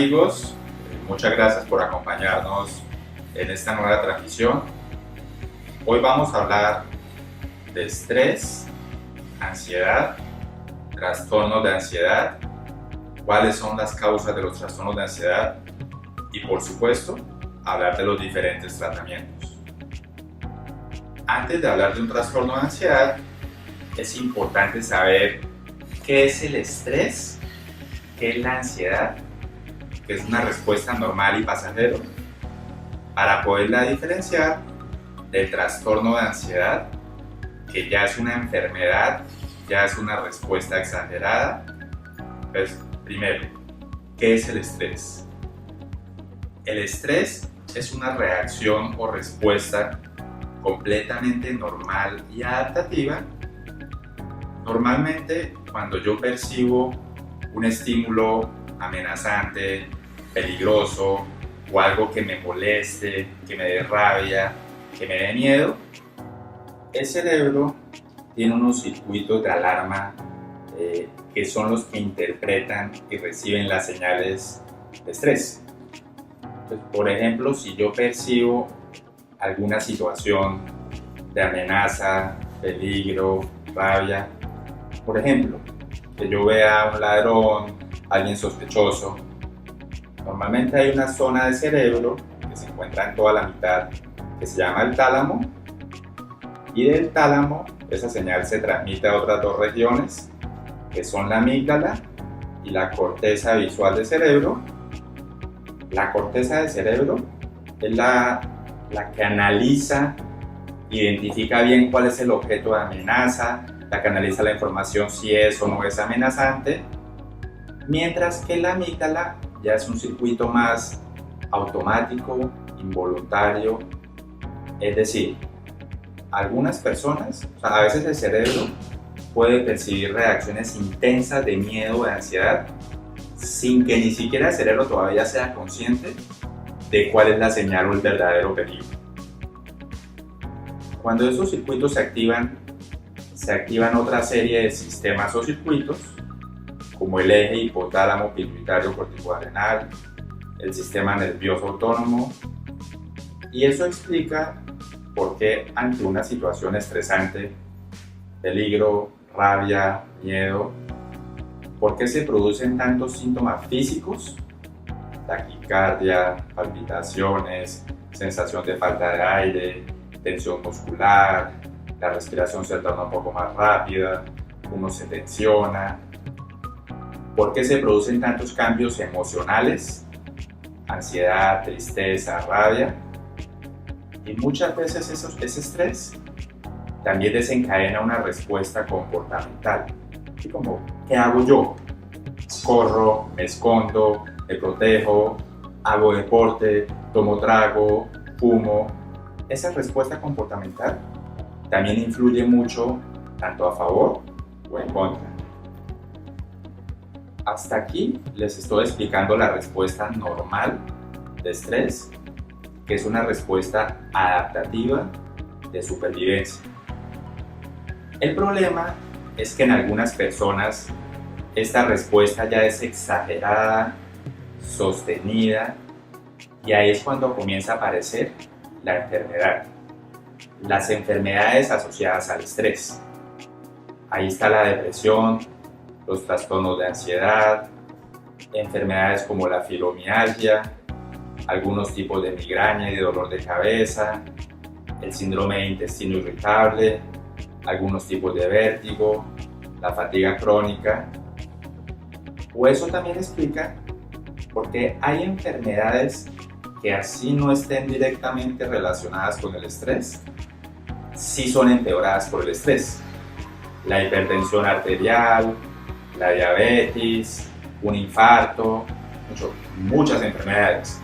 amigos, muchas gracias por acompañarnos en esta nueva transmisión. Hoy vamos a hablar de estrés, ansiedad, trastornos de ansiedad, cuáles son las causas de los trastornos de ansiedad y, por supuesto, hablar de los diferentes tratamientos. Antes de hablar de un trastorno de ansiedad, es importante saber qué es el estrés, qué es la ansiedad, que es una respuesta normal y pasajera, para poderla diferenciar del trastorno de ansiedad, que ya es una enfermedad, ya es una respuesta exagerada. Entonces, primero, ¿qué es el estrés? El estrés es una reacción o respuesta completamente normal y adaptativa. Normalmente, cuando yo percibo un estímulo amenazante, peligroso, o algo que me moleste, que me dé rabia, que me dé miedo, el cerebro tiene unos circuitos de alarma que son los que interpretan y reciben las señales de estrés. Entonces, por ejemplo, si yo percibo alguna situación de amenaza, peligro, rabia, por ejemplo, que yo vea a un ladrón, alguien sospechoso, normalmente hay una zona del cerebro que se encuentra en toda la mitad, que se llama el tálamo, y del tálamo esa señal se transmite a otras dos regiones, que son la amígdala y la corteza visual del cerebro. La corteza del cerebro es la que analiza, identifica bien cuál es el objeto de amenaza, la que analiza la información si es o no es amenazante, mientras que la amígdala ya es un circuito más automático, involuntario. Es decir, algunas personas, a veces el cerebro puede percibir reacciones intensas de miedo o de ansiedad sin que ni siquiera el cerebro todavía sea consciente de cuál es la señal o el verdadero peligro. Cuando esos circuitos se activan otra serie de sistemas o circuitos, como el eje hipotálamo pituitario corticoadrenal, el sistema nervioso autónomo, y eso explica por qué ante una situación estresante, peligro, rabia, miedo, por qué se producen tantos síntomas físicos, taquicardia, palpitaciones, sensación de falta de aire, tensión muscular, la respiración se torna un poco más rápida, uno se tensiona. ¿Por qué se producen tantos cambios emocionales? Ansiedad, tristeza, rabia. Y muchas veces ese estrés también desencadena una respuesta comportamental. Así como, ¿qué hago yo? Corro, me escondo, me protejo, hago deporte, tomo trago, fumo. Esa respuesta comportamental también influye mucho tanto a favor o en contra. Hasta aquí les estoy explicando la respuesta normal de estrés, que es una respuesta adaptativa de supervivencia. El problema es que en algunas personas esta respuesta ya es exagerada, sostenida, y ahí es cuando comienza a aparecer la enfermedad. Las enfermedades asociadas al estrés. Ahí está la depresión, los trastornos de ansiedad, enfermedades como la fibromialgia, algunos tipos de migraña y de dolor de cabeza, el síndrome de intestino irritable, algunos tipos de vértigo, la fatiga crónica. O eso también explica por qué hay enfermedades que así no estén directamente relacionadas con el estrés, sí son empeoradas por el estrés. La hipertensión arterial, la diabetes, un infarto, muchas enfermedades,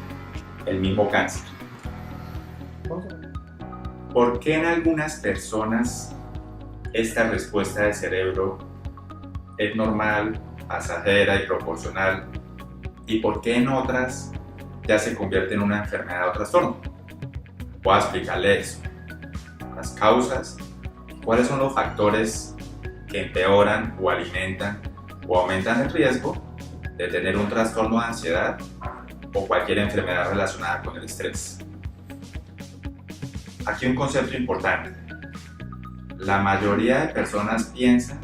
el mismo cáncer. ¿Por qué en algunas personas esta respuesta del cerebro es normal, pasajera y proporcional, y por qué en otras ya se convierte en una enfermedad o trastorno? Voy a explicarle eso, las causas, cuáles son los factores que empeoran o alimentan o aumentan el riesgo de tener un trastorno de ansiedad o cualquier enfermedad relacionada con el estrés. Aquí un concepto importante. La mayoría de personas piensan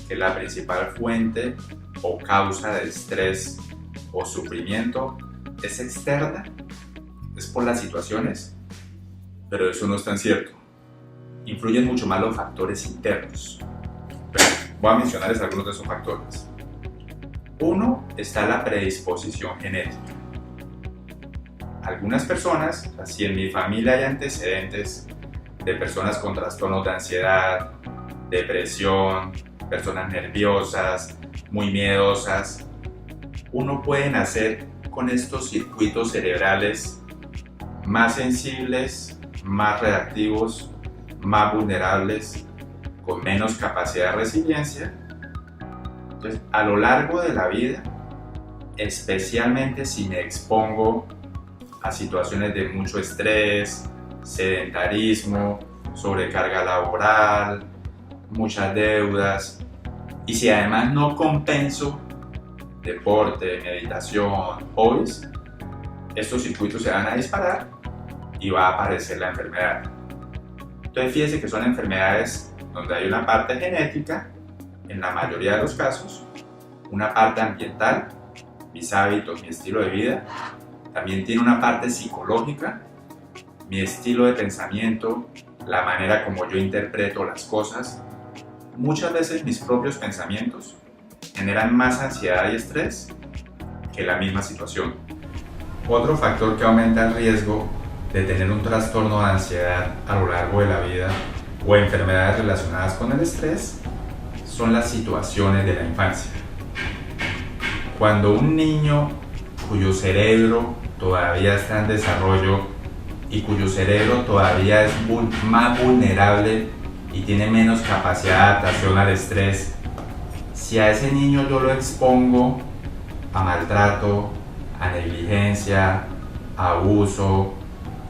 que la principal fuente o causa de estrés o sufrimiento es externa, es por las situaciones, pero eso no es tan cierto. Influyen mucho más los factores internos. Voy a mencionarles algunos de esos factores. Uno, está la predisposición genética. Algunas personas, si en mi familia hay antecedentes de personas con trastornos de ansiedad, depresión, personas nerviosas, muy miedosas, uno puede nacer con estos circuitos cerebrales más sensibles, más reactivos, más vulnerables, con menos capacidad de resiliencia. Entonces, a lo largo de la vida, especialmente si me expongo a situaciones de mucho estrés, sedentarismo, sobrecarga laboral, muchas deudas, y si además no compenso deporte, meditación, hobbies, estos circuitos se van a disparar y va a aparecer la enfermedad. Entonces fíjense que son enfermedades donde hay una parte genética, en la mayoría de los casos, una parte ambiental, mis hábitos, mi estilo de vida, también tiene una parte psicológica, mi estilo de pensamiento, la manera como yo interpreto las cosas. Muchas veces mis propios pensamientos generan más ansiedad y estrés que la misma situación. Otro factor que aumenta el riesgo de tener un trastorno de ansiedad a lo largo de la vida o enfermedades relacionadas con el estrés son las situaciones de la infancia. Cuando un niño cuyo cerebro todavía está en desarrollo y cuyo cerebro todavía es más vulnerable y tiene menos capacidad de adaptación al estrés, si a ese niño yo lo expongo a maltrato, a negligencia, a abuso,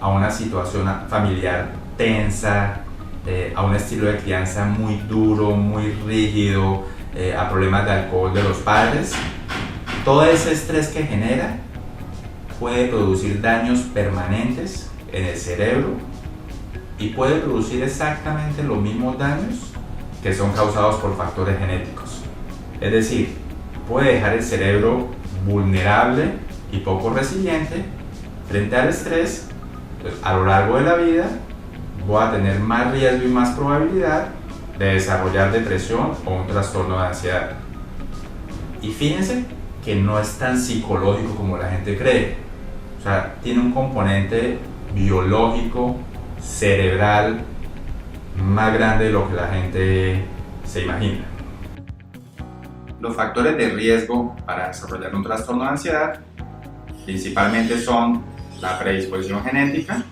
a una situación familiar tensa, a un estilo de crianza muy duro, muy rígido, a problemas de alcohol de los padres, todo ese estrés que genera puede producir daños permanentes en el cerebro y puede producir exactamente los mismos daños que son causados por factores genéticos. Es decir, puede dejar el cerebro vulnerable y poco resiliente frente al estrés. Entonces, a lo largo de la vida voy a tener más riesgo y más probabilidad de desarrollar depresión o un trastorno de ansiedad. Y fíjense que no es tan psicológico como la gente cree. O sea, tiene un componente biológico, cerebral, más grande de lo que la gente se imagina. Los factores de riesgo para desarrollar un trastorno de ansiedad principalmente son la predisposición genética,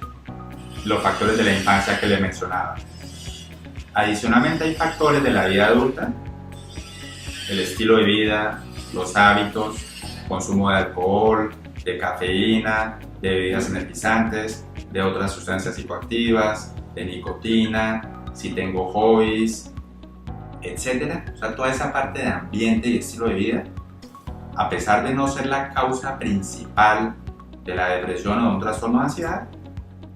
los factores de la infancia que les mencionaba. Adicionalmente hay factores de la vida adulta, el estilo de vida, los hábitos, consumo de alcohol, de cafeína, de bebidas energizantes, de otras sustancias psicoactivas, de nicotina, si tengo hobbies, etc. O sea, toda esa parte de ambiente y estilo de vida, a pesar de no ser la causa principal de la depresión o de un trastorno de ansiedad,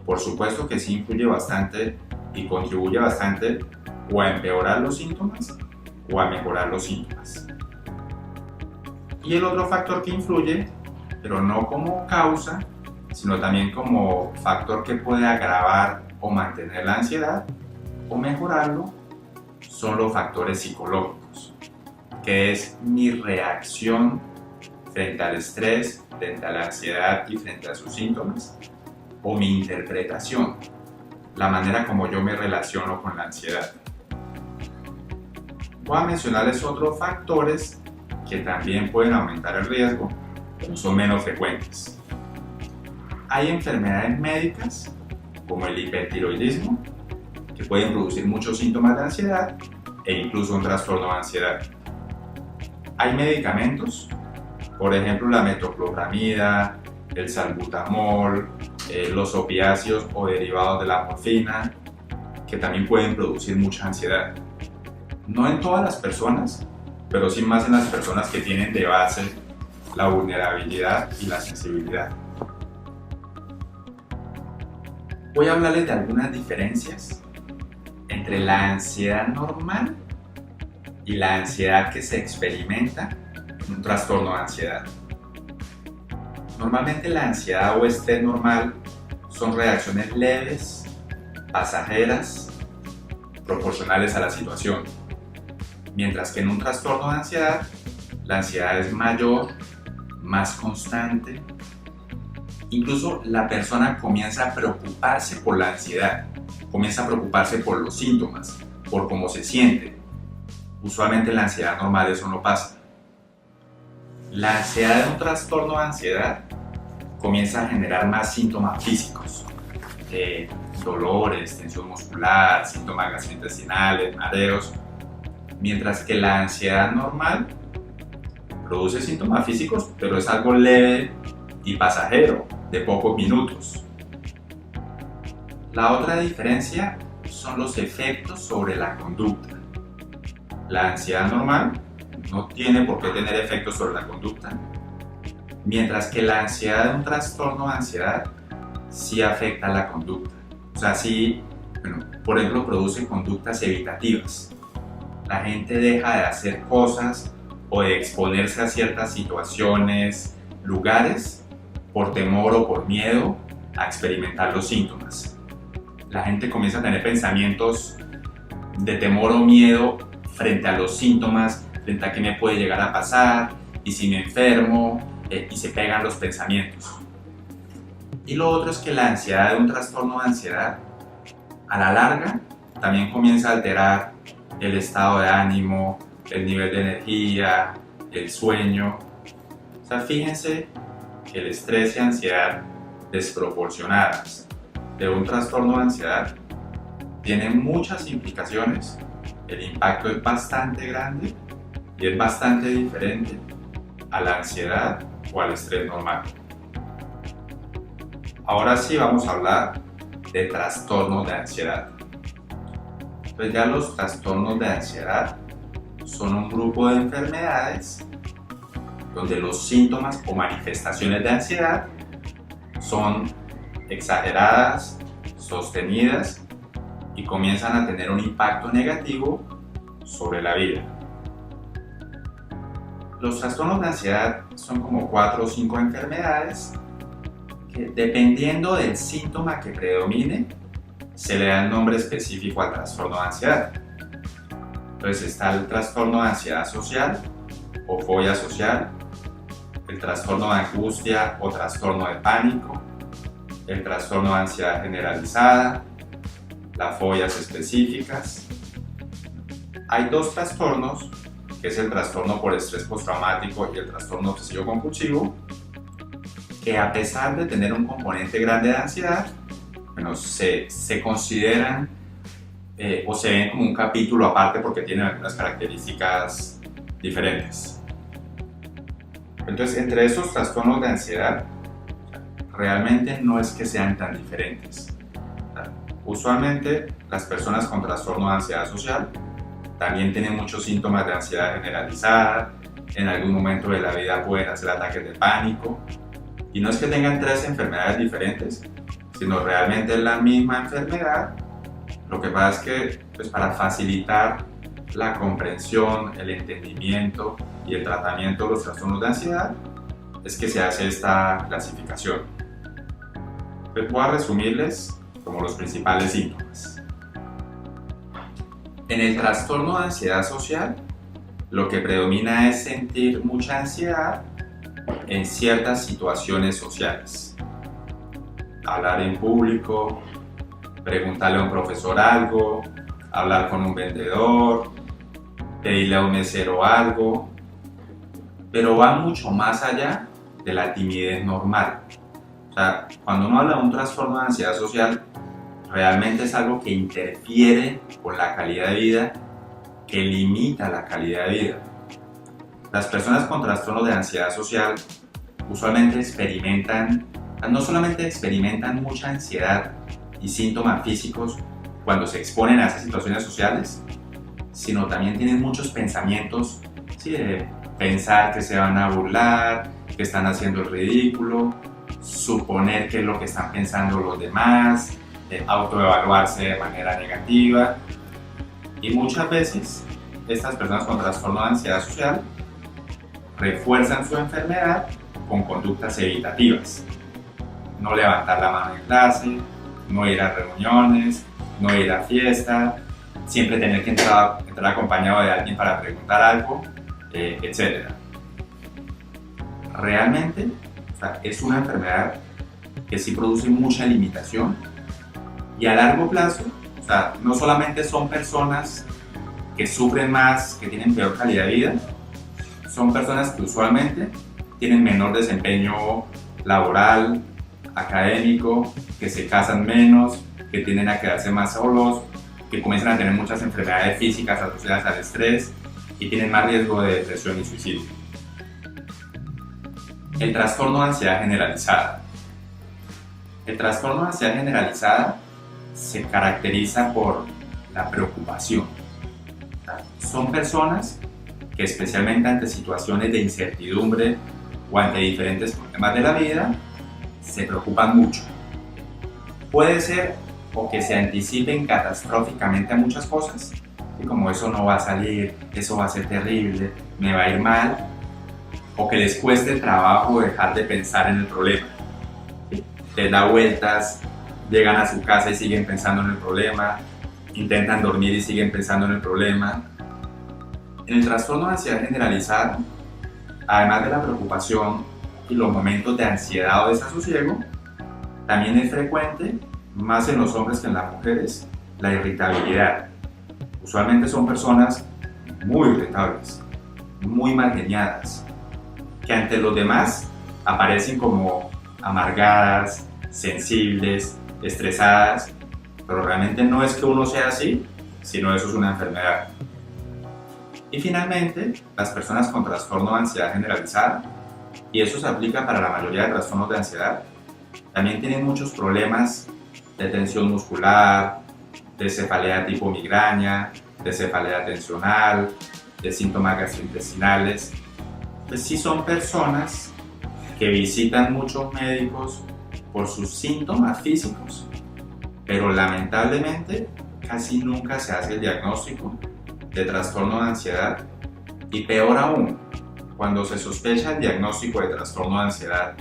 por supuesto que sí influye bastante y contribuye bastante o a empeorar los síntomas o a mejorar los síntomas. Y el otro factor que influye, pero no como causa, sino también como factor que puede agravar o mantener la ansiedad o mejorarlo, son los factores psicológicos, que es mi reacción frente al estrés, frente a la ansiedad y frente a sus síntomas, o mi interpretación, la manera como yo me relaciono con la ansiedad. Voy a mencionarles otros factores que también pueden aumentar el riesgo, pero son menos frecuentes. Hay enfermedades médicas, como el hipertiroidismo, que pueden producir muchos síntomas de ansiedad e incluso un trastorno de ansiedad. Hay medicamentos, por ejemplo la metoclopramida, el salbutamol, los opiáceos o derivados de la morfina, que también pueden producir mucha ansiedad. No en todas las personas, pero sí más en las personas que tienen de base la vulnerabilidad y la sensibilidad. Voy a hablarles de algunas diferencias entre la ansiedad normal y la ansiedad que se experimenta en un trastorno de ansiedad. Normalmente la ansiedad o estrés normal son reacciones leves, pasajeras, proporcionales a la situación, mientras que en un trastorno de ansiedad, la ansiedad es mayor, más constante. Incluso la persona comienza a preocuparse por la ansiedad, comienza a preocuparse por los síntomas, por cómo se siente. Usualmente en la ansiedad normal eso no pasa. La ansiedad de un trastorno de ansiedad comienza a generar más síntomas físicos, dolores, tensión muscular, síntomas gastrointestinales, mareos, mientras que la ansiedad normal produce síntomas físicos, pero es algo leve y pasajero, de pocos minutos. La otra diferencia son los efectos sobre la conducta. La ansiedad normal no tiene por qué tener efectos sobre la conducta, mientras que la ansiedad de un trastorno de ansiedad sí afecta la conducta. O sea, sí, por ejemplo, produce conductas evitativas. La gente deja de hacer cosas o de exponerse a ciertas situaciones, lugares, por temor o por miedo a experimentar los síntomas. La gente comienza a tener pensamientos de temor o miedo frente a los síntomas, frente a qué me puede llegar a pasar, y si me enfermo, y se pegan los pensamientos. Y lo otro es que la ansiedad de un trastorno de ansiedad, a la larga, también comienza a alterar el estado de ánimo, el nivel de energía, el sueño. O sea, fíjense que el estrés y ansiedad desproporcionadas de un trastorno de ansiedad tienen muchas implicaciones. El impacto es bastante grande y es bastante diferente a la ansiedad o al estrés normal. Ahora sí vamos a hablar de trastornos de ansiedad. Pues ya los trastornos de ansiedad son un grupo de enfermedades donde los síntomas o manifestaciones de ansiedad son exageradas, sostenidas y comienzan a tener un impacto negativo sobre la vida. Los trastornos de ansiedad son como 4 o 5 enfermedades que, dependiendo del síntoma que predomine, se le da el nombre específico al trastorno de ansiedad. Entonces está el trastorno de ansiedad social o fobia social, el trastorno de angustia o trastorno de pánico, el trastorno de ansiedad generalizada, las fobias específicas. Hay 2 trastornos, que es el trastorno por estrés postraumático y el trastorno obsesivo compulsivo, que a pesar de tener un componente grande de ansiedad, se consideran o se ven como un capítulo aparte porque tienen algunas características diferentes. Entonces, entre esos trastornos de ansiedad, realmente no es que sean tan diferentes. Usualmente, las personas con trastorno de ansiedad social también tienen muchos síntomas de ansiedad generalizada, en algún momento de la vida pueden hacer ataques de pánico, y no es que tengan 3 enfermedades diferentes, sino realmente es la misma enfermedad. Lo que pasa es que, pues, para facilitar la comprensión, el entendimiento y el tratamiento de los trastornos de ansiedad, es que se hace esta clasificación. Les voy a resumirles como los principales síntomas. En el trastorno de ansiedad social, lo que predomina es sentir mucha ansiedad en ciertas situaciones sociales. Hablar en público, preguntarle a un profesor algo, hablar con un vendedor, pedirle a un mesero algo, pero va mucho más allá de la timidez normal. O sea, cuando uno habla de un trastorno de ansiedad social, realmente es algo que interfiere con la calidad de vida, que limita la calidad de vida. Las personas con trastornos de ansiedad social usualmente no solamente experimentan mucha ansiedad y síntomas físicos cuando se exponen a esas situaciones sociales, sino también tienen muchos pensamientos, ¿sí?, de pensar que se van a burlar, que están haciendo el ridículo, suponer qué es lo que están pensando los demás, autoevaluarse de manera negativa. Y muchas veces estas personas con trastorno de ansiedad social refuerzan su enfermedad con conductas evitativas. No levantar la mano en clase, no ir a reuniones, no ir a fiesta, siempre tener que entrar acompañado de alguien para preguntar algo, etc. Realmente, o sea, es una enfermedad que sí produce mucha limitación y a largo plazo, o sea, no solamente son personas que sufren más, que tienen peor calidad de vida, son personas que usualmente tienen menor desempeño laboral, académico, que se casan menos, que tienden a quedarse más solos, que comienzan a tener muchas enfermedades físicas asociadas al estrés y tienen más riesgo de depresión y suicidio. El trastorno de ansiedad generalizada. El trastorno de ansiedad generalizada se caracteriza por la preocupación. Son personas que, especialmente ante situaciones de incertidumbre o ante diferentes problemas de la vida, se preocupan mucho. Puede ser o que se anticipen catastróficamente a muchas cosas, y como eso no va a salir, eso va a ser terrible, me va a ir mal, o que les cueste el trabajo dejar de pensar en el problema. Les da vueltas, llegan a su casa y siguen pensando en el problema, intentan dormir y siguen pensando en el problema. En el trastorno de ansiedad generalizada, además de la preocupación y los momentos de ansiedad o desasosiego, también es frecuente, más en los hombres que en las mujeres, la irritabilidad. Usualmente son personas muy irritables, muy malgeniadas, que ante los demás aparecen como amargadas, sensibles, estresadas, pero realmente no es que uno sea así, sino eso es una enfermedad. Y finalmente, las personas con trastorno de ansiedad generalizada, y eso se aplica para la mayoría de trastornos de ansiedad, también tienen muchos problemas de tensión muscular, de cefalea tipo migraña, de cefalea tensional, de síntomas gastrointestinales. Pues sí son personas que visitan muchos médicos por sus síntomas físicos, pero lamentablemente casi nunca se hace el diagnóstico de trastorno de ansiedad y peor aún, cuando se sospecha el diagnóstico de trastorno de ansiedad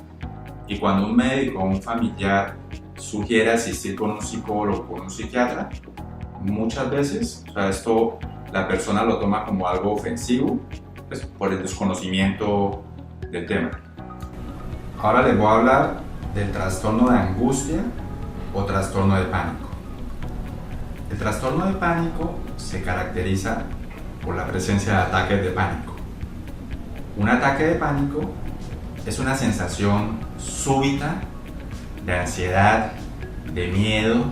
y cuando un médico o un familiar sugiere asistir con un psicólogo o con un psiquiatra, muchas veces, o sea, esto la persona lo toma como algo ofensivo, pues, por el desconocimiento del tema. Ahora les voy a hablar del trastorno de angustia o trastorno de pánico. El trastorno de pánico se caracteriza por la presencia de ataques de pánico. Un ataque de pánico es una sensación súbita de ansiedad, de miedo,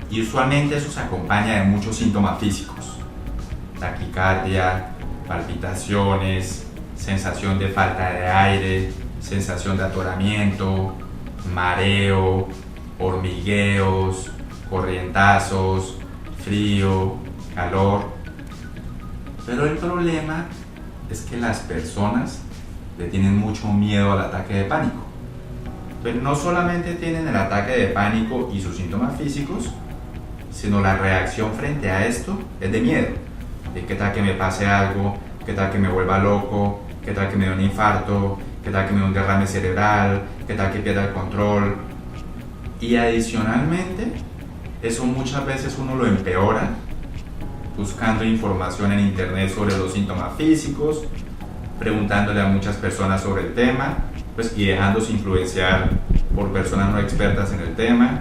y usualmente eso se acompaña de muchos síntomas físicos: taquicardia, palpitaciones, sensación de falta de aire, sensación de atoramiento, mareo, hormigueos, corrientazos, frío, calor. Pero el problema es que las personas le tienen mucho miedo al ataque de pánico. Pero no solamente tienen el ataque de pánico y sus síntomas físicos, sino la reacción frente a esto es de miedo. De qué tal que me pase algo, qué tal que me vuelva loco, qué tal que me dé un infarto, qué tal que me dé un derrame cerebral, qué tal que pierda el control. Y adicionalmente, eso muchas veces uno lo empeora buscando información en internet sobre los síntomas físicos, preguntándole a muchas personas sobre el tema, pues, y dejándose influenciar por personas no expertas en el tema.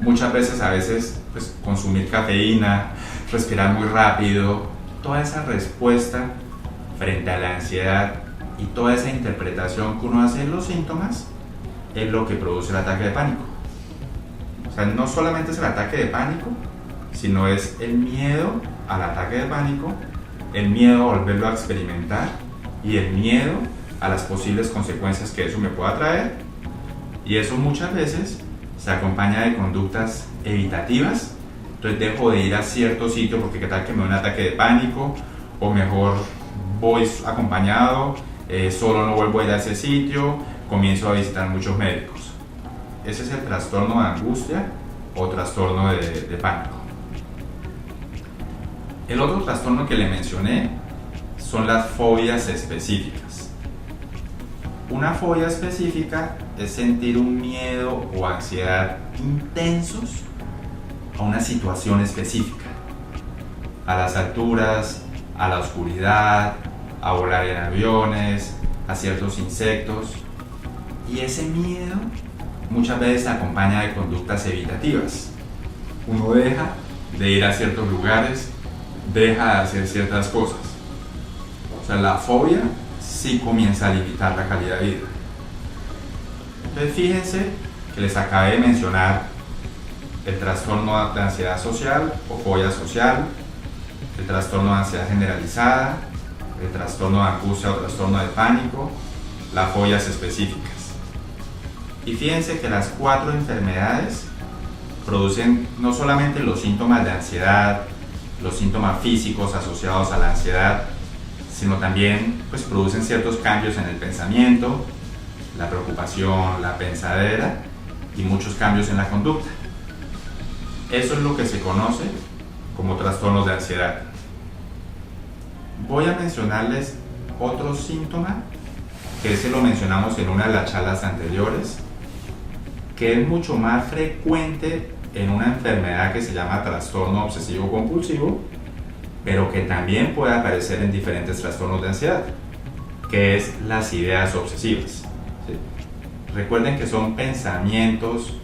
Muchas veces, pues, consumir cafeína, respirar muy rápido, toda esa respuesta frente a la ansiedad y toda esa interpretación que uno hace de los síntomas es lo que produce el ataque de pánico. O sea, no solamente es el ataque de pánico, sino es el miedo al ataque de pánico, el miedo a volverlo a experimentar y el miedo a las posibles consecuencias que eso me pueda traer. Y eso muchas veces se acompaña de conductas evitativas. Entonces dejo de ir a cierto sitio porque qué tal que me da un ataque de pánico, o mejor voy acompañado, solo no vuelvo a ir a ese sitio, comienzo a visitar muchos médicos. Ese es el trastorno de angustia o trastorno de pánico. El otro trastorno que le mencioné son las fobias específicas. Una fobia específica es sentir un miedo o ansiedad intensos a una situación específica, a las alturas, a la oscuridad, a volar en aviones, a ciertos insectos. Y ese miedo muchas veces se acompaña de conductas evitativas. Uno deja de ir a ciertos lugares, deja de hacer ciertas cosas. O sea, la fobia sí comienza a limitar la calidad de vida. Entonces fíjense que les acabé de mencionar el trastorno de ansiedad social o fobia social, el trastorno de ansiedad generalizada, el trastorno de angustia o trastorno de pánico, las fobias específicas. Y fíjense que las 4 enfermedades producen no solamente los síntomas de ansiedad, los síntomas físicos asociados a la ansiedad, sino también pues, producen ciertos cambios en el pensamiento, la preocupación, la pensadera y muchos cambios en la conducta. Eso es lo que se conoce como trastornos de ansiedad. Voy a mencionarles otro síntoma, que ese lo mencionamos en una de las charlas anteriores, que es mucho más frecuente en una enfermedad que se llama trastorno obsesivo compulsivo, pero que también puede aparecer en diferentes trastornos de ansiedad, que es las ideas obsesivas. ¿Sí? Recuerden que son pensamientos,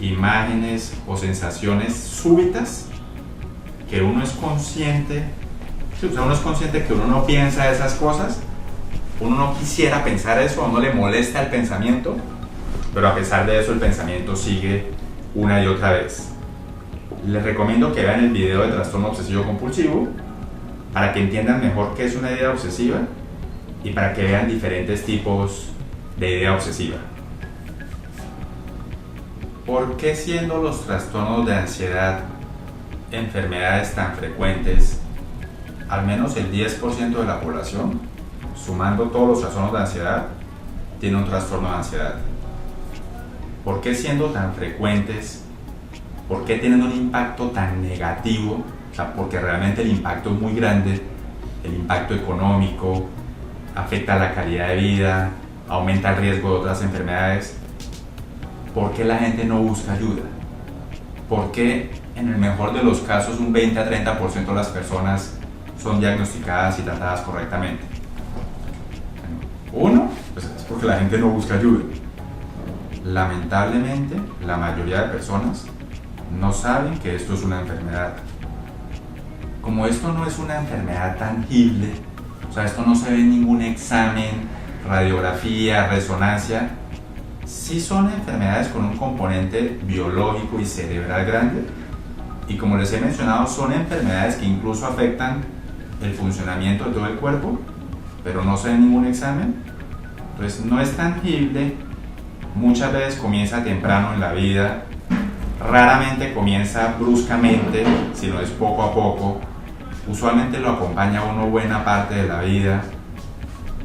imágenes o sensaciones súbitas que uno es consciente, uno es consciente que uno no piensa esas cosas, uno no quisiera pensar eso, a uno le molesta el pensamiento, pero a pesar de eso el pensamiento sigue una y otra vez. Les recomiendo que vean el video de trastorno obsesivo compulsivo para que entiendan mejor qué es una idea obsesiva y para que vean diferentes tipos de idea obsesiva. ¿Por qué siendo los trastornos de ansiedad enfermedades tan frecuentes, al menos el 10% de la población, sumando todos los trastornos de ansiedad, tiene un trastorno de ansiedad? ¿Por qué siendo tan frecuentes? ¿Por qué tienen un impacto tan negativo? O sea, porque realmente el impacto es muy grande, el impacto económico, afecta la calidad de vida, aumenta el riesgo de otras enfermedades. ¿Por qué la gente no busca ayuda? ¿Por qué en el mejor de los casos un 20 a 30% de las personas son diagnosticadas y tratadas correctamente? Uno, pues es porque la gente no busca ayuda. Lamentablemente, la mayoría de personas no saben que esto es una enfermedad. Como esto no es una enfermedad tangible, o sea, esto no se ve en ningún examen, radiografía, resonancia, sí son enfermedades con un componente biológico y cerebral grande, y como les he mencionado, son enfermedades que incluso afectan el funcionamiento de todo el cuerpo, pero no se ve en ningún examen. Entonces no es tangible, muchas veces comienza temprano en la vida, raramente comienza bruscamente, sino es poco a poco, usualmente lo acompaña a uno buena parte de la vida.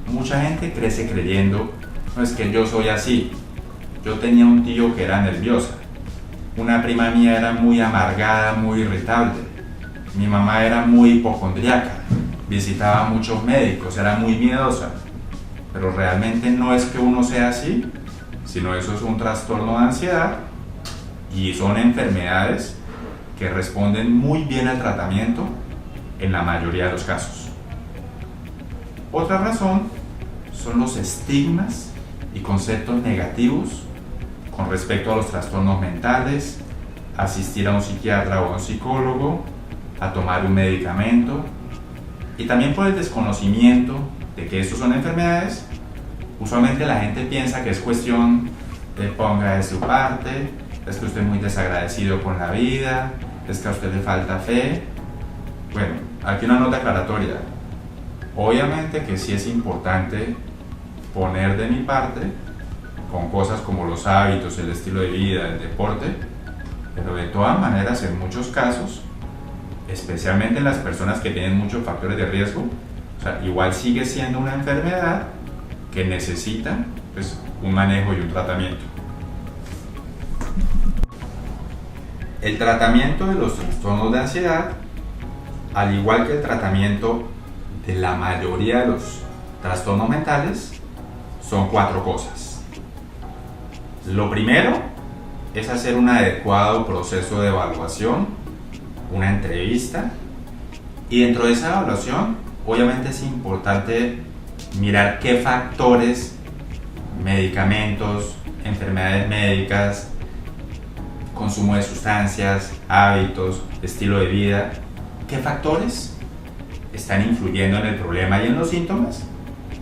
Mucha gente crece creyendo, no es que yo soy así, yo tenía un tío que era nerviosa, una prima mía era muy amargada, muy irritable, mi mamá era muy hipocondriaca, visitaba muchos médicos, era muy miedosa, pero realmente no es que uno sea así, sino eso es un trastorno de ansiedad y son enfermedades que responden muy bien al tratamiento en la mayoría de los casos. Otra razón son los estigmas y conceptos negativos con respecto a los trastornos mentales, asistir a un psiquiatra o a un psicólogo, a tomar un medicamento, y también por el desconocimiento de que estos son enfermedades. Usualmente la gente piensa que es cuestión de ponga de su parte, es que usted es muy desagradecido con la vida, es que a usted le falta fe. Bueno, aquí una nota aclaratoria. Obviamente que sí es importante poner de mi parte con cosas como los hábitos, el estilo de vida, el deporte, pero de todas maneras en muchos casos, especialmente en las personas que tienen muchos factores de riesgo, o sea, igual sigue siendo una enfermedad que necesitan pues, un manejo y un tratamiento. El tratamiento de los trastornos de ansiedad, al igual que el tratamiento de la mayoría de los trastornos mentales, son 4 cosas. Lo primero es hacer un adecuado proceso de evaluación, una entrevista, y dentro de esa evaluación obviamente es importante mirar qué factores, medicamentos, enfermedades médicas, consumo de sustancias, hábitos, estilo de vida, qué factores están influyendo en el problema y en los síntomas,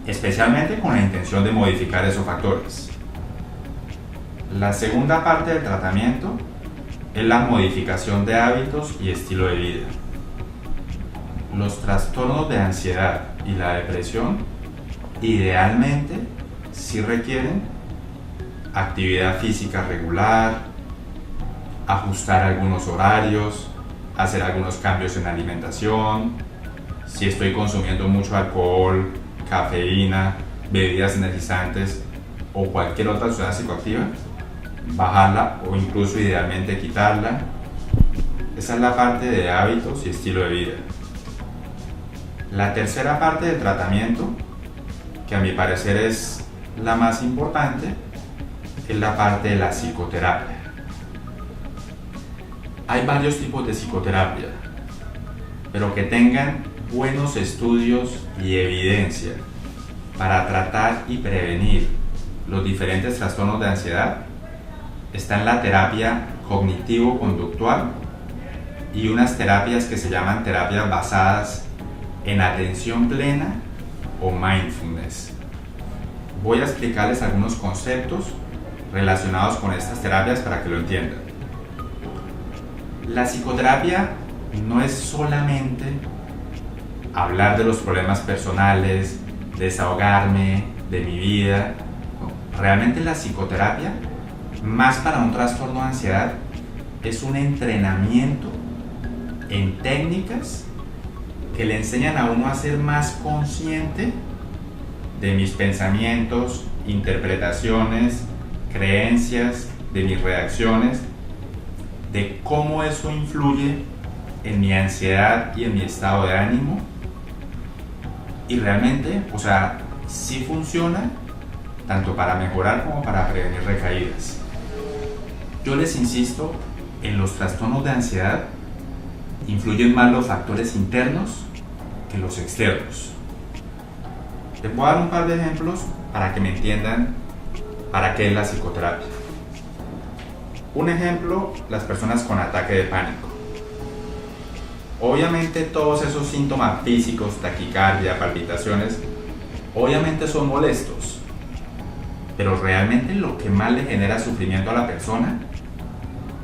especialmente con la intención de modificar esos factores. La segunda parte del tratamiento es la modificación de hábitos y estilo de vida. Los trastornos de ansiedad y la depresión idealmente sí requieren actividad física regular, ajustar algunos horarios, hacer algunos cambios en la alimentación. Si estoy consumiendo mucho alcohol, cafeína, bebidas energizantes o cualquier otra sustancia psicoactiva, bajarla o incluso idealmente quitarla. Esa es la parte de hábitos y estilo de vida. La tercera parte del tratamiento, que a mi parecer es la más importante, es la parte de la psicoterapia. Hay varios tipos de psicoterapia, pero que tengan buenos estudios y evidencia para tratar y prevenir los diferentes trastornos de ansiedad están la terapia cognitivo-conductual y unas terapias que se llaman terapias basadas en atención plena o mindfulness. Voy a explicarles algunos conceptos relacionados con estas terapias para que lo entiendan. La psicoterapia no es solamente hablar de los problemas personales, desahogarme de mi vida. Realmente la psicoterapia, más para un trastorno de ansiedad, es un entrenamiento en técnicas que le enseñan a uno a ser más consciente de mis pensamientos, interpretaciones, creencias, de mis reacciones, de cómo eso influye en mi ansiedad y en mi estado de ánimo. Y realmente, sí funciona tanto para mejorar como para prevenir recaídas. Yo les insisto, en los trastornos de ansiedad influyen más los factores internos que los externos. Les voy a dar un par de ejemplos para que me entiendan para qué es la psicoterapia. Un ejemplo, las personas con ataque de pánico. Obviamente todos esos síntomas físicos, taquicardia, palpitaciones, obviamente son molestos, pero realmente lo que más le genera sufrimiento a la persona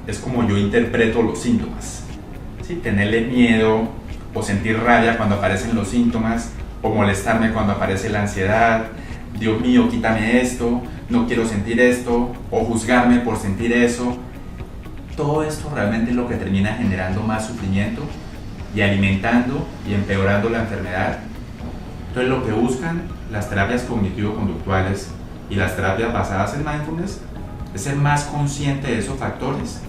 es como yo interpreto los síntomas. ¿Sí? Tenerle miedo o sentir rabia cuando aparecen los síntomas o molestarme cuando aparece la ansiedad. Dios mío, quítame esto, no quiero sentir esto, o juzgarme por sentir eso. Todo esto realmente es lo que termina generando más sufrimiento y alimentando y empeorando la enfermedad. Entonces lo que buscan las terapias cognitivo-conductuales y las terapias basadas en mindfulness es ser más consciente de esos factores.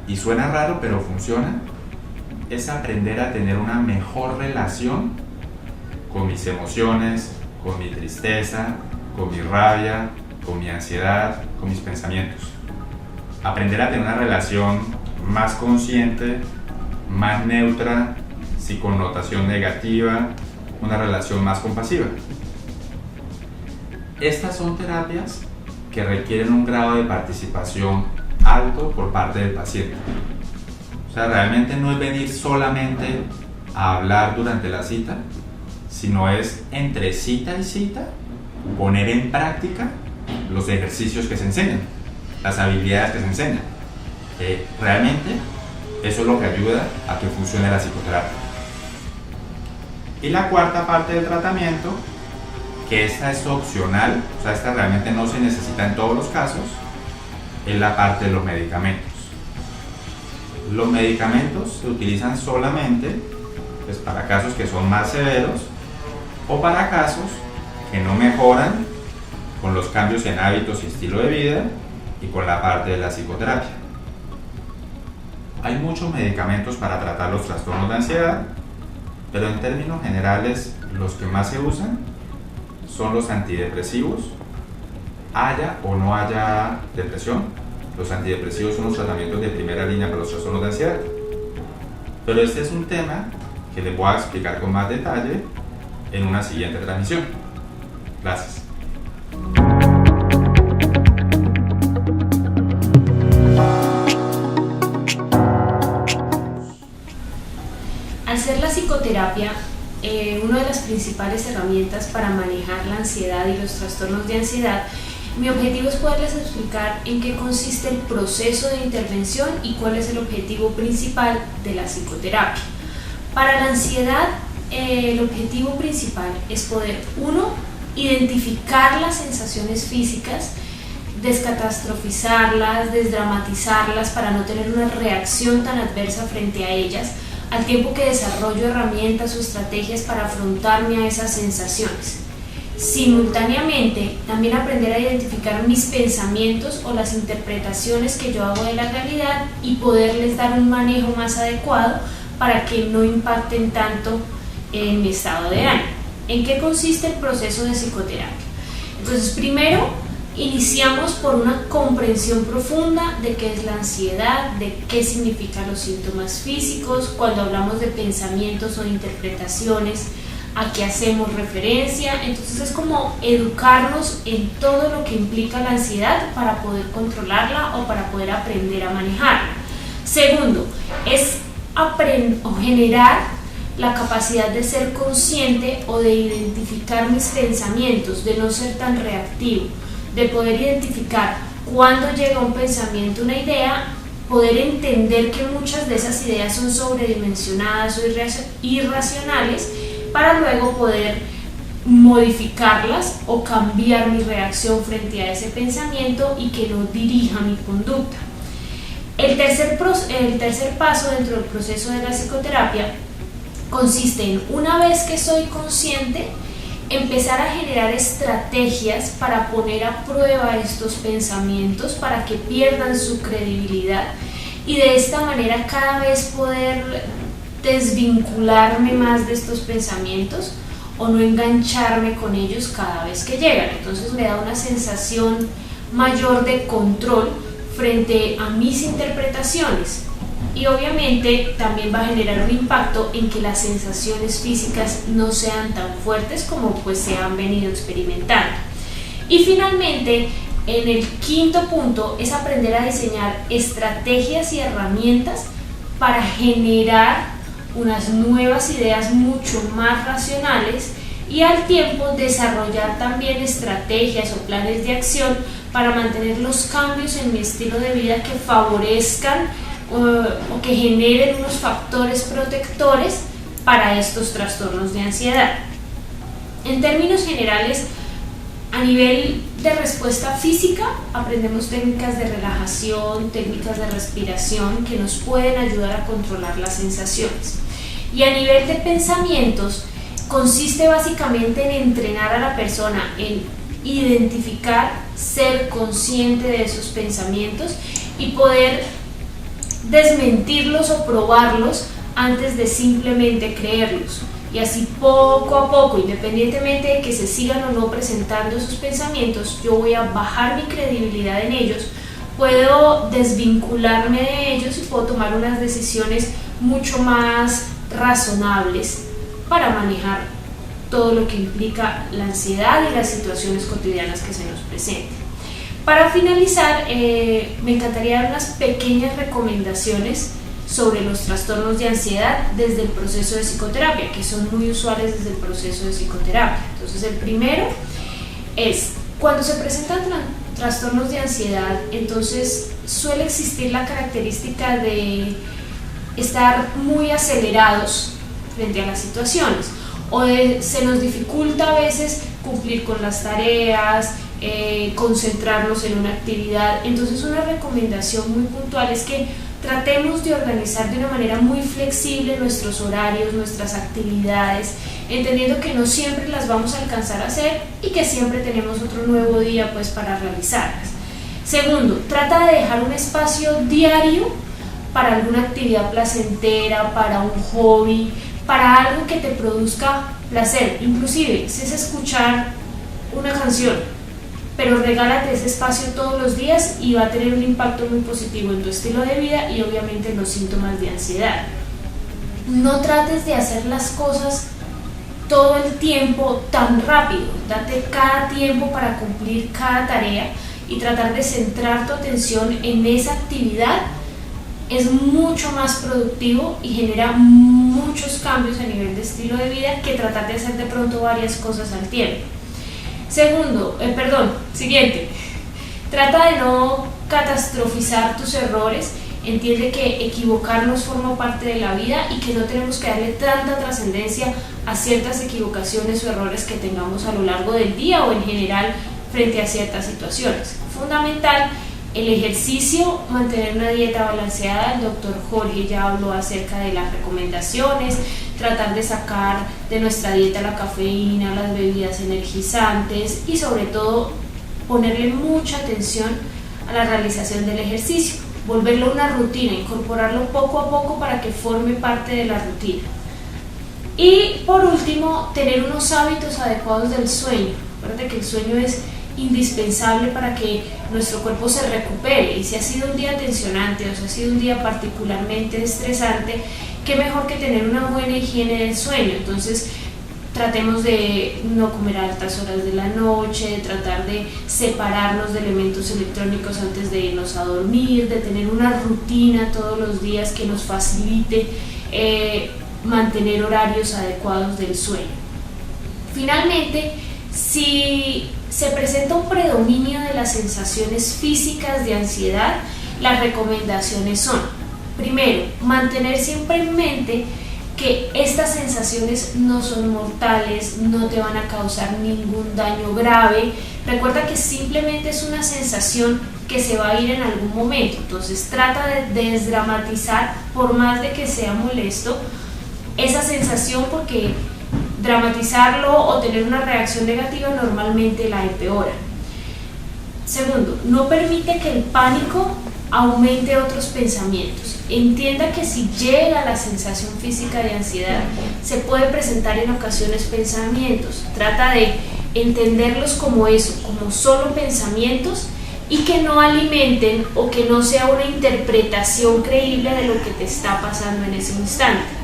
Y suena raro, pero funciona. Es aprender a tener una mejor relación con mis emociones, con mi tristeza, con mi rabia, con mi ansiedad, con mis pensamientos. Aprender a tener una relación más consciente, más neutra, sin connotación negativa, una relación más compasiva. Estas son terapias que requieren un grado de participación alto por parte del paciente. Realmente no es venir solamente a hablar durante la cita, sino es entre cita y cita poner en práctica los ejercicios que se enseñan, las habilidades que se enseñan. Realmente eso es lo que ayuda a que funcione la psicoterapia. Y la cuarta parte del tratamiento, que esta es opcional, esta realmente no se necesita en todos los casos, es la parte de los medicamentos. Los medicamentos se utilizan solamente para casos que son más severos o para casos que no mejoran con los cambios en hábitos y estilo de vida y con la parte de la psicoterapia. Hay muchos medicamentos para tratar los trastornos de ansiedad, pero en términos generales los que más se usan son los antidepresivos, haya o no haya depresión. Los antidepresivos son los tratamientos de primera línea para los trastornos de ansiedad. Pero este es un tema que les voy a explicar con más detalle en una siguiente transmisión. Gracias. Al ser la psicoterapia una de las principales herramientas para manejar la ansiedad y los trastornos de ansiedad, mi objetivo es poderles explicar en qué consiste el proceso de intervención y cuál es el objetivo principal de la psicoterapia. Para la ansiedad, el objetivo principal es poder, uno, identificar las sensaciones físicas, descatastrofizarlas, desdramatizarlas para no tener una reacción tan adversa frente a ellas, al tiempo que desarrollo herramientas o estrategias para afrontarme a esas sensaciones. Simultáneamente, también aprender a identificar mis pensamientos o las interpretaciones que yo hago de la realidad y poderles dar un manejo más adecuado para que no impacten tanto en mi estado de ánimo. ¿En qué consiste el proceso de psicoterapia? Entonces, primero, iniciamos por una comprensión profunda de qué es la ansiedad, de qué significan los síntomas físicos, cuando hablamos de pensamientos o interpretaciones, a qué hacemos referencia. Entonces es como educarnos en todo lo que implica la ansiedad para poder controlarla o para poder aprender a manejarla. Segundo, es generar la capacidad de ser consciente o de identificar mis pensamientos, de no ser tan reactivo, de poder identificar cuando llega un pensamiento, una idea, poder entender que muchas de esas ideas son sobredimensionadas o irracionales, para luego poder modificarlas o cambiar mi reacción frente a ese pensamiento y que no dirija mi conducta. El tercer paso dentro del proceso de la psicoterapia consiste en, una vez que soy consciente, empezar a generar estrategias para poner a prueba estos pensamientos para que pierdan su credibilidad y de esta manera cada vez poder desvincularme más de estos pensamientos o no engancharme con ellos cada vez que llegan. Entonces me da una sensación mayor de control frente a mis interpretaciones y obviamente también va a generar un impacto en que las sensaciones físicas no sean tan fuertes como pues se han venido experimentando. Y finalmente, en el quinto punto es aprender a diseñar estrategias y herramientas para generar unas nuevas ideas mucho más racionales y al tiempo desarrollar también estrategias o planes de acción para mantener los cambios en mi estilo de vida que favorezcan o que generen unos factores protectores para estos trastornos de ansiedad. En términos generales, a nivel de respuesta física, aprendemos técnicas de relajación, técnicas de respiración que nos pueden ayudar a controlar las sensaciones. Y a nivel de pensamientos, consiste básicamente en entrenar a la persona en identificar, ser consciente de esos pensamientos y poder desmentirlos o probarlos antes de simplemente creerlos. Y así poco a poco, independientemente de que se sigan o no presentando esos pensamientos, yo voy a bajar mi credibilidad en ellos, puedo desvincularme de ellos y puedo tomar unas decisiones mucho más razonables para manejar todo lo que implica la ansiedad y las situaciones cotidianas que se nos presenten. Para finalizar, me encantaría dar unas pequeñas recomendaciones sobre los trastornos de ansiedad desde el proceso de psicoterapia, que son muy usuales desde el proceso de psicoterapia. Entonces, el primero es, cuando se presentan trastornos de ansiedad, entonces suele existir la característica de estar muy acelerados frente a las situaciones, o se nos dificulta a veces cumplir con las tareas, concentrarnos en una actividad. Entonces una recomendación muy puntual es que tratemos de organizar de una manera muy flexible nuestros horarios, nuestras actividades, entendiendo que no siempre las vamos a alcanzar a hacer y que siempre tenemos otro nuevo día pues para realizarlas. Segundo, trata de dejar un espacio diario para alguna actividad placentera, para un hobby, para algo que te produzca placer. Inclusive, si es escuchar una canción, pero regálate ese espacio todos los días y va a tener un impacto muy positivo en tu estilo de vida y obviamente en los síntomas de ansiedad. No trates de hacer las cosas todo el tiempo tan rápido, date cada tiempo para cumplir cada tarea y tratar de centrar tu atención en esa actividad es mucho más productivo y genera muchos cambios a nivel de estilo de vida que tratar de hacer de pronto varias cosas al tiempo. Siguiente, trata de no catastrofizar tus errores, entiende que equivocarnos forma parte de la vida y que no tenemos que darle tanta trascendencia a ciertas equivocaciones o errores que tengamos a lo largo del día o en general frente a ciertas situaciones. Fundamental, el ejercicio, mantener una dieta balanceada. El doctor Jorge ya habló acerca de las recomendaciones, tratar de sacar de nuestra dieta la cafeína, las bebidas energizantes y sobre todo ponerle mucha atención a la realización del ejercicio, volverlo una rutina, incorporarlo poco a poco para que forme parte de la rutina. Y por último, tener unos hábitos adecuados del sueño. Acuérdate que el sueño es indispensable para que nuestro cuerpo se recupere y si ha sido un día tensionante o si ha sido un día particularmente estresante, qué mejor que tener una buena higiene del sueño. Entonces tratemos de no comer a altas horas de la noche, de tratar de separarnos de elementos electrónicos antes de irnos a dormir, de tener una rutina todos los días que nos facilite mantener horarios adecuados del sueño. Finalmente, si se presenta un predominio de las sensaciones físicas de ansiedad, las recomendaciones son: primero, mantener siempre en mente que estas sensaciones no son mortales, no te van a causar ningún daño grave. Recuerda que simplemente es una sensación que se va a ir en algún momento, entonces trata de desdramatizar, por más de que sea molesto, esa sensación, porque dramatizarlo o tener una reacción negativa normalmente la empeora. Segundo, no permite que el pánico aumente otros pensamientos. Entienda que si llega la sensación física de ansiedad, se puede presentar en ocasiones pensamientos. Trata de entenderlos como eso, como solo pensamientos, y que no alimenten o que no sea una interpretación creíble de lo que te está pasando en ese instante.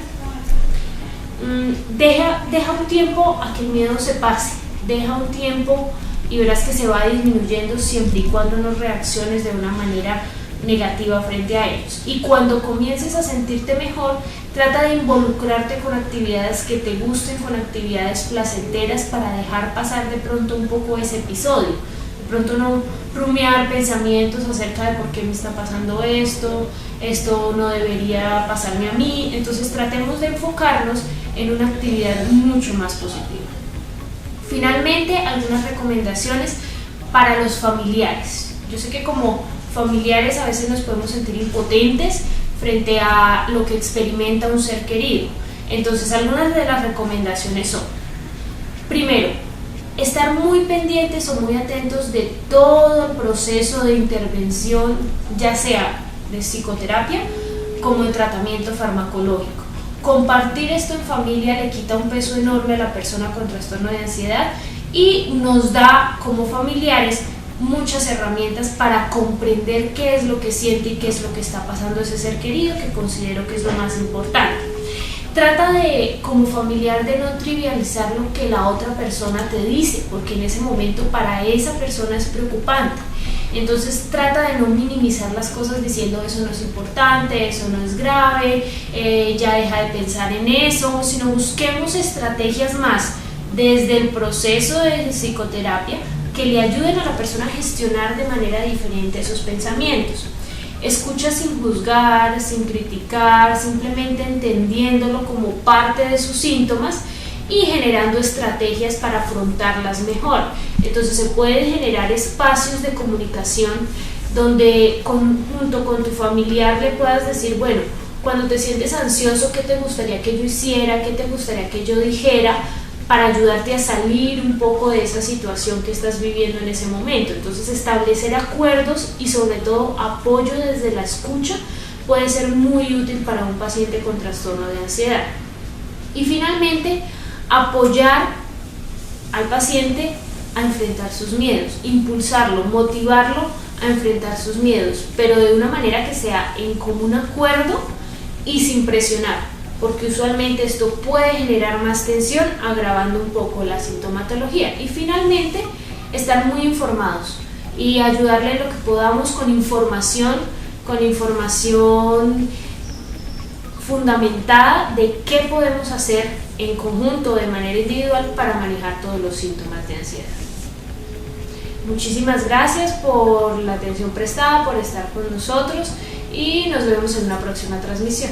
Deja un tiempo a que el miedo se pase, deja un tiempo y verás que se va disminuyendo siempre y cuando no reacciones de una manera negativa frente a ellos. Y cuando comiences a sentirte mejor, trata de involucrarte con actividades que te gusten, con actividades placenteras para dejar pasar de pronto un poco ese episodio. De pronto no rumiar pensamientos acerca de por qué me está pasando esto no debería pasarme a mí. Entonces tratemos de enfocarnos en una actividad mucho más positiva. Finalmente, algunas recomendaciones para los familiares. Yo sé que como familiares a veces nos podemos sentir impotentes frente a lo que experimenta un ser querido. Entonces, algunas de las recomendaciones son: primero, estar muy pendientes o muy atentos de todo el proceso de intervención, ya sea de psicoterapia como de tratamiento farmacológico. Compartir esto en familia le quita un peso enorme a la persona con trastorno de ansiedad y nos da como familiares muchas herramientas para comprender qué es lo que siente y qué es lo que está pasando ese ser querido, que considero que es lo más importante. Trata de, como familiar, de no trivializar lo que la otra persona te dice, porque en ese momento para esa persona es preocupante. Entonces trata de no minimizar las cosas diciendo eso no es importante, eso no es grave, ya deja de pensar en eso, sino busquemos estrategias más desde el proceso de psicoterapia que le ayuden a la persona a gestionar de manera diferente esos pensamientos. Escucha sin juzgar, sin criticar, simplemente entendiéndolo como parte de sus síntomas y generando estrategias para afrontarlas mejor. Entonces se pueden generar espacios de comunicación donde junto con tu familiar le puedas decir, bueno, cuando te sientes ansioso, ¿qué te gustaría que yo hiciera? ¿Qué te gustaría que yo dijera? Para ayudarte a salir un poco de esa situación que estás viviendo en ese momento. Entonces, establecer acuerdos y sobre todo apoyo desde la escucha puede ser muy útil para un paciente con trastorno de ansiedad. Y finalmente, apoyar al paciente a enfrentar sus miedos, impulsarlo, motivarlo a enfrentar sus miedos, pero de una manera que sea en común acuerdo y sin presionar, porque usualmente esto puede generar más tensión, agravando un poco la sintomatología. Y finalmente, estar muy informados y ayudarle en lo que podamos con información fundamentada de qué podemos hacer en conjunto de manera individual para manejar todos los síntomas de ansiedad. Muchísimas gracias por la atención prestada, por estar con nosotros y nos vemos en una próxima transmisión.